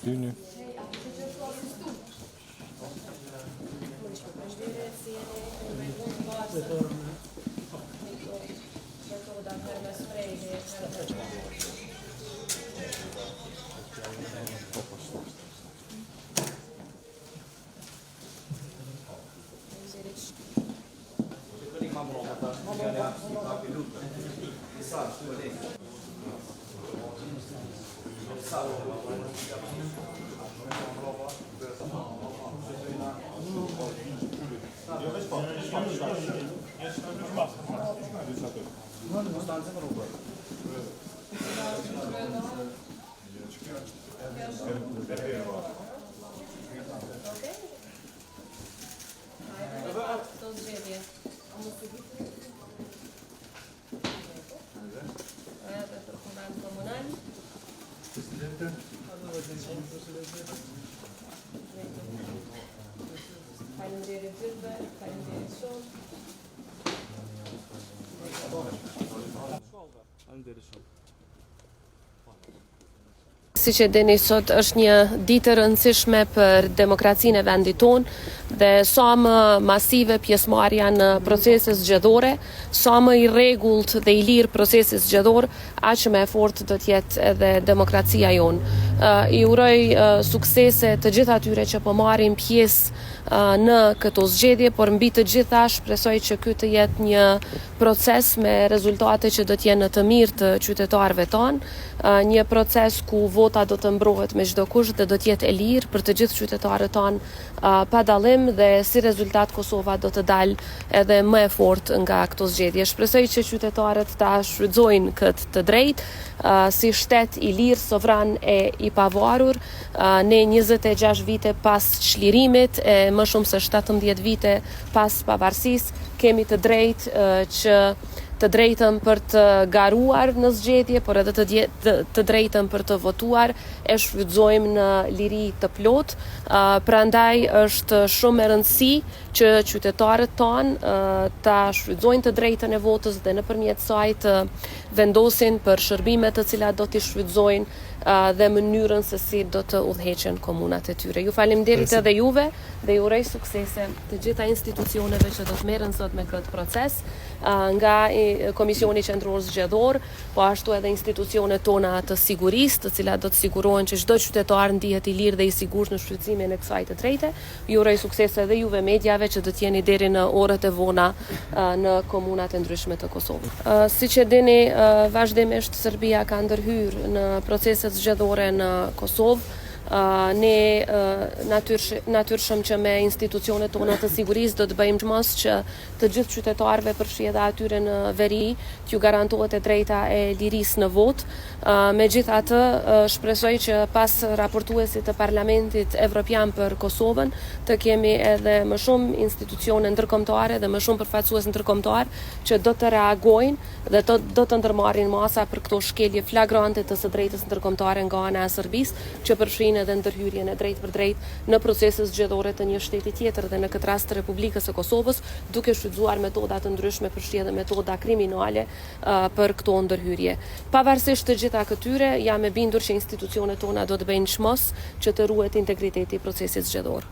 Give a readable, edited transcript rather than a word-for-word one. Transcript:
shtyni. Siç e dini, sot është një ditë e rëndësishme për demokracinë e vendit tonë dhe sa më masive pjesëmarrja në procese zgjedhore, sa më i rregullt dhe i lirë procesi zgjedhor, aq më e fortë do të jetë edhe demokracia jonë. I uroj suksese të gjithë atyre që po marrin pjesë në këto zgjedhje, por mbi të gjitha shpresoj që ky të jetë një proces me rezultate që do të jenë të mirë të qytetarëve tanë, një proces ku vota do të mbrohet me çdo kush dhe do të jetë e lirë për të gjithë qytetarët tanë pa dallim dhe si rezultat Kosova do të dalë edhe më e fortë nga këto zgjedhje. Shpresoj që qytetarët ta shfrytëzojnë këtë të drejtë si shtet i lirë, sovran e i pavarur. Ne 26 vite pas çlirimit e më shumë se 17 vite pas pavarësisë kemi të drejtë që të drejtën për të garuar në zgjedhje, por edhe të drejtën për të votuar e shfrytëzojmë në liri të plotë. Prandaj është shumë e rëndësishme që qytetarët tanë ta shfrytëzojnë të drejtën e votës dhe nëpërmjet saj të vendosin për shërbime të cilat do t'i shfrytëzojnë dhe mënyrën se si do të udhëheqen komunat e tyre. Ju faleminderit edhe juve dhe ju uroj suksese të gjitha institucioneve që do të merren sot me këtë proces, nga Komisioni Qendror Zgjedhor, po ashtu edhe institucionet tona të sigurisë, të cilat do të sigurohen që çdo qytetar ndihet i lirë dhe i sigurt në shfrytëzimin e kësaj të drejte. Ju uroj suksese edhe juve mediave që do të jeni deri në orët e vona në komunat e ndryshme të Kosovës. Siç e dini, vazhdimisht Serbia ka ndërhyrë në proceset zgjedhore në Kosovë. Ne natyrshëm që me institucionet tona të sigurisë do të bëjmë çmos që të gjithë qytetarëve, përfshi edhe atyre në veri, t'ju garantohet e drejta e lirisë në votë. Megjithatë, shpresoj që pas raportuesit të Parlamentit Evropian për Kosovën, të kemi edhe më shumë institucione ndërkombëtare dhe më shumë përfaqësues ndërkombëtar që do të reagojnë dhe do të ndërmarrin masa për këto shkelje flagrante të së drejtës ndërkombëtare nga ana e Serbisë, që përfshin edhe ndërhyrjen e drejtë për drejtë në procese zgjedhore të një shteti tjetër dhe në këtë rast të Republikës së Kosovës, duke shfrytzuar metoda të ndryshme, përfshi edhe metoda kriminale për këto ndërhyrje. Pavarësisht të gjitha këtyre, jam e bindur që institucionet tona do të bëjnë çmos që të ruhet integriteti i procesit zgjedhor.